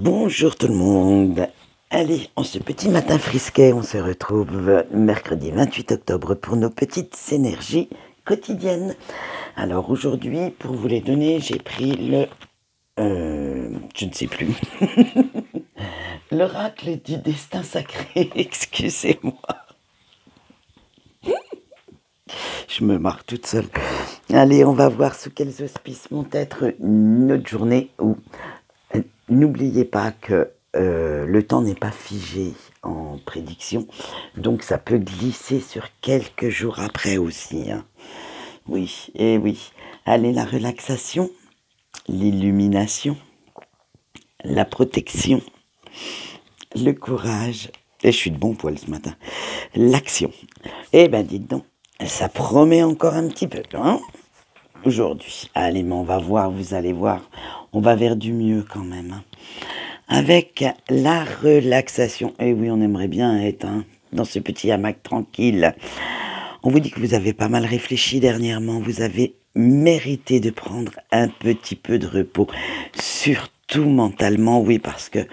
Bonjour tout le monde. Allez, en ce petit matin frisquet, on se retrouve mercredi 28 octobre pour nos petites énergies quotidiennes. Alors aujourd'hui, pour vous les donner, j'ai pris je ne sais plus, l'oracle du destin sacré, excusez-moi. Je me marre toute seule. Allez, on va voir sous quels auspices vont être notre journée. N'oubliez pas que le temps n'est pas figé en prédiction, donc ça peut glisser sur quelques jours après aussi, hein. Oui, et oui. Allez, la relaxation, l'illumination, la protection, le courage. Et je suis de bon poil ce matin. L'action. Eh ben, dites donc, ça promet encore un petit peu, hein, aujourd'hui. Allez, mais on va voir, vous allez voir. On va vers du mieux quand même, hein. Avec la relaxation. Et oui, on aimerait bien être dans ce petit hamac tranquille. On vous dit que vous avez pas mal réfléchi dernièrement. Vous avez mérité de prendre un petit peu de repos. Surtout mentalement, oui, parce que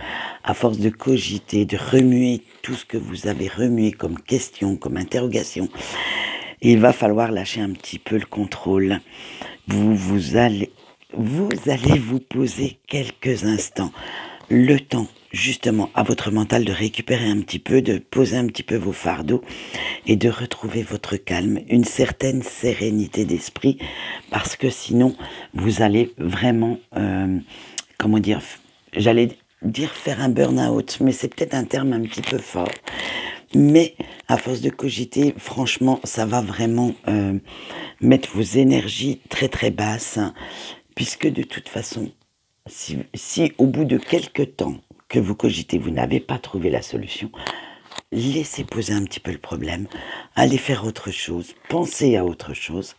à force de cogiter, de remuer tout ce que vous avez remué comme question, comme interrogation, il va falloir lâcher un petit peu le contrôle. Vous allez vous poser quelques instants. Le temps, justement, à votre mental de récupérer un petit peu, de poser un petit peu vos fardeaux et de retrouver votre calme, une certaine sérénité d'esprit, parce que sinon, vous allez vraiment, comment dire, j'allais dire faire un burn-out, mais c'est peut-être un terme un petit peu fort. Mais à force de cogiter, franchement, ça va vraiment mettre vos énergies très très basses, hein, puisque de toute façon, si au bout de quelques temps que vous cogitez, vous n'avez pas trouvé la solution, laissez poser un petit peu le problème, allez faire autre chose, pensez à autre chose,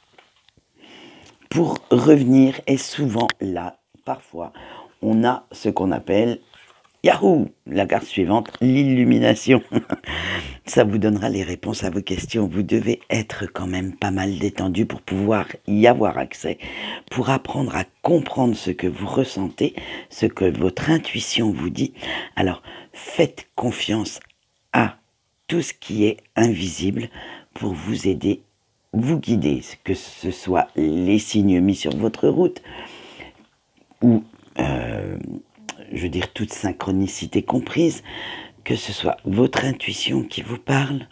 pour revenir. Et souvent, là, parfois, on a ce qu'on appelle, Yahoo, la carte suivante, l'illumination. Ça vous donnera les réponses à vos questions. Vous devez être quand même pas mal détendu pour pouvoir y avoir accès, pour apprendre à comprendre ce que vous ressentez, ce que votre intuition vous dit. Alors, faites confiance à tout ce qui est invisible pour vous aider, vous guider, que ce soit les signes mis sur votre route ou, je veux dire, toute synchronicité comprise, que ce soit votre intuition qui vous parle,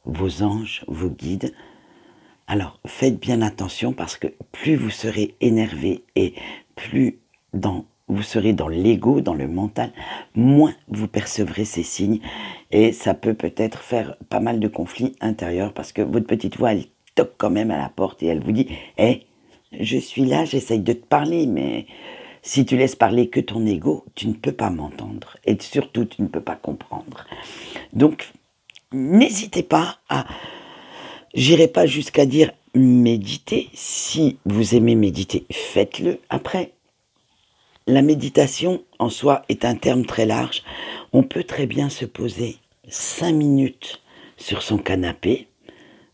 vos anges, vos guides. Alors, faites bien attention parce que plus vous serez énervé et plus vous serez dans l'ego, dans le mental, moins vous percevrez ces signes. Et ça peut peut-être faire pas mal de conflits intérieurs parce que votre petite voix, elle toque quand même à la porte et elle vous dit « Hé, je suis là, j'essaye de te parler, mais... » Si tu laisses parler que ton ego, tu ne peux pas m'entendre. Et surtout, tu ne peux pas comprendre. Donc, n'hésitez pas à... J'irai pas jusqu'à dire méditer. Si vous aimez méditer, faites-le. Après, la méditation en soi est un terme très large. On peut très bien se poser 5 minutes sur son canapé,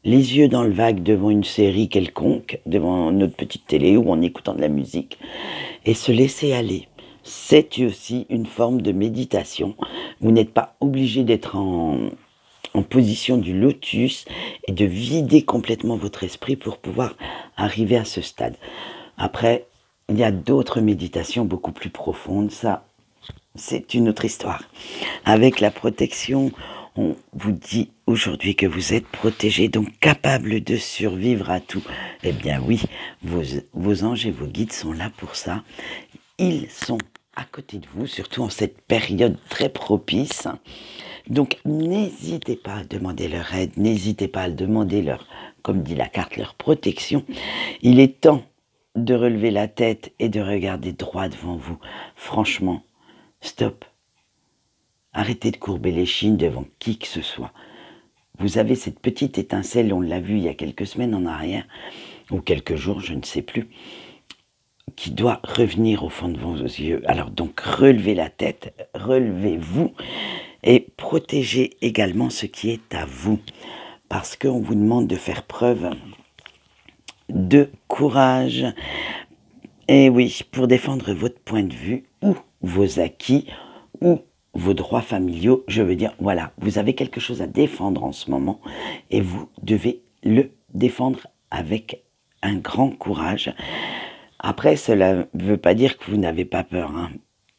les yeux dans le vague devant une série quelconque, devant notre petite télé ou en écoutant de la musique, et se laisser aller. C'est aussi une forme de méditation. Vous n'êtes pas obligé d'être en position du lotus et de vider complètement votre esprit pour pouvoir arriver à ce stade. Après, il y a d'autres méditations beaucoup plus profondes. Ça, c'est une autre histoire. Avec la protection, on vous dit aujourd'hui que vous êtes protégé, donc capable de survivre à tout. Eh bien oui, vos anges et vos guides sont là pour ça. Ils sont à côté de vous, surtout en cette période très propice. Donc n'hésitez pas à demander leur aide, n'hésitez pas à demander leur, comme dit la carte, leur protection. Il est temps de relever la tête et de regarder droit devant vous. Franchement, stop. Arrêtez de courber l'échine devant qui que ce soit. Vous avez cette petite étincelle, on l'a vu il y a quelques semaines en arrière, ou quelques jours, je ne sais plus, qui doit revenir au fond de vos yeux. Alors donc, relevez la tête, relevez-vous et protégez également ce qui est à vous. Parce qu'on vous demande de faire preuve de courage. Et oui, pour défendre votre point de vue ou vos acquis, ou vos droits familiaux. Je veux dire, voilà, vous avez quelque chose à défendre en ce moment et vous devez le défendre avec un grand courage. Après, cela ne veut pas dire que vous n'avez pas peur, hein.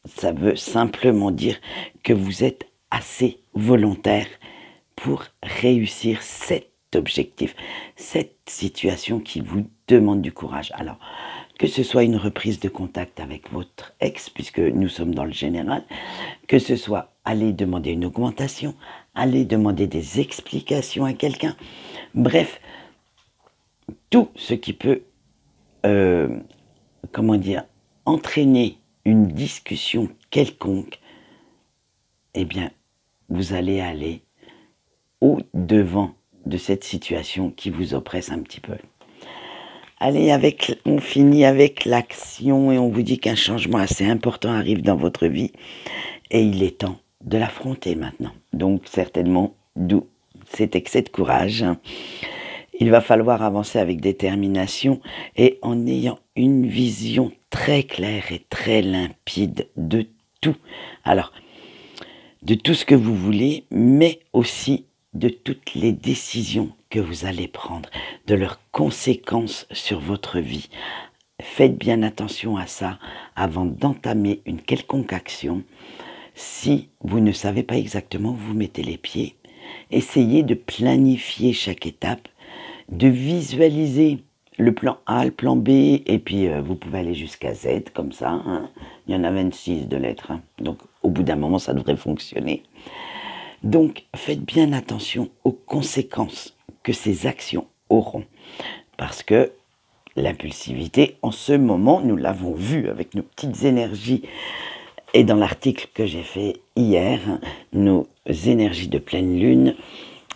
Ça veut simplement dire que vous êtes assez volontaire pour réussir cet objectif, cette situation qui vous demande du courage. Alors, que ce soit une reprise de contact avec votre ex, puisque nous sommes dans le général, que ce soit aller demander une augmentation, aller demander des explications à quelqu'un, bref, tout ce qui peut, comment dire, entraîner une discussion quelconque, eh bien, vous allez aller au-devant de cette situation qui vous oppresse un petit peu. Allez, on finit avec l'action et on vous dit qu'un changement assez important arrive dans votre vie et il est temps de l'affronter maintenant. Donc certainement, d'où cet excès de courage. Il va falloir avancer avec détermination et en ayant une vision très claire et très limpide de tout. Alors, de tout ce que vous voulez, mais aussi de toutes les décisions que vous allez prendre, de leurs conséquences sur votre vie. Faites bien attention à ça avant d'entamer une quelconque action. Si vous ne savez pas exactement où vous mettez les pieds, essayez de planifier chaque étape, de visualiser le plan A, le plan B, et puis vous pouvez aller jusqu'à Z, comme ça. Hein. Il y en a 26 de lettres, hein. Donc au bout d'un moment, ça devrait fonctionner. Donc faites bien attention aux conséquences que ces actions auront. Parce que l'impulsivité, en ce moment, nous l'avons vu avec nos petites énergies, et dans l'article que j'ai fait hier, nos énergies de pleine lune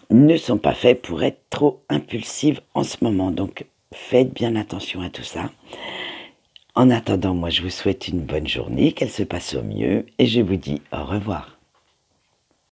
ne sont pas faites pour être trop impulsives en ce moment. Donc faites bien attention à tout ça. En attendant, moi je vous souhaite une bonne journée, qu'elle se passe au mieux, et je vous dis au revoir.